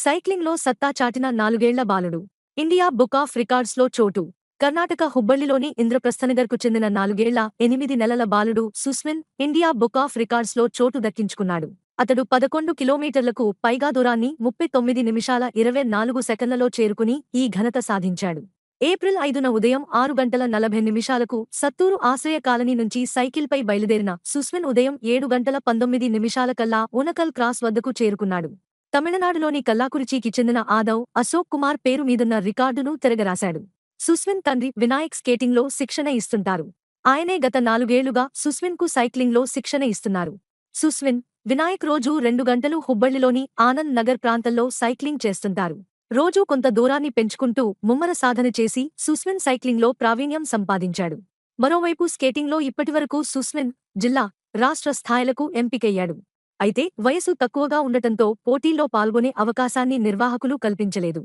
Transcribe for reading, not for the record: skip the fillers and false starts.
సైక్లింగ్లో సత్తా చాటిన 4 ఏళ్ల బాలుడు ఇండియా బుక్ ఆఫ్ రికార్డ్స్లో చోటు. కర్ణాటక హుబ్బళ్లిలోని ఇంద్రప్రస్థనగర్కు చెందిన 4 ఏళ్ల 8 నెలల బాలుడు సుస్మిన్ ఇండియా బుక్ ఆఫ్ రికార్డ్స్లో చోటు దక్కించుకున్నాడు. అతడు 11 కిలోమీటర్లకు పైగా దూరాన్ని 39 నిమిషాల 24 సెకన్లలో చేరుకుని ఈ ఘనత సాధించాడు. ఏప్రిల్ 5న ఉదయం 6 గంటల 40 నిమిషాలకు సత్తూరు ఆశ్రయ కాలనీ నుంచి సైకిల్పై బయలుదేరిన సుస్మిన్ ఉదయం 7 గంటల 19 నిమిషాలకల్లా ఉనకల్ క్రాస్ వద్దకు చేరుకున్నాడు. తమిళనాడులోని కల్లాకురిచికి చెందిన ఆదవ్ అశోక్ కుమార్ పేరు మీదున్న రికార్డును తిరగరాశాడు. సుస్మిన్ తండ్రి వినాయక్ స్కేటింగ్లో శిక్షణ ఇస్తుంటారు. ఆయనే గత 4 ఏళ్లుగా సుస్మిన్కు సైక్లింగ్లో శిక్షణ ఇస్తున్నారు. సుస్మిన్, వినాయక్ రోజూ 2 గంటలు హుబ్బళ్లిలోని ఆనంద్ నగర్ ప్రాంతంలో సైక్లింగ్ చేస్తుంటారు. రోజూ కొంత దూరాన్ని పెంచుకుంటూ ముమ్మర సాధన చేసి సుస్మిన్ సైక్లింగ్లో ప్రావీణ్యం సంపాదించాడు. మరోవైపు స్కేటింగ్లో ఇప్పటివరకు సుస్మిన్ జిల్లా, రాష్ట్ర స్థాయిలకు ఎంపికయ్యాడు. అయితే వయసు తక్కువగా ఉండటంతో పోటీల్లో పాల్గొనే అవకాశాన్ని నిర్వాహకులు కల్పించలేదు.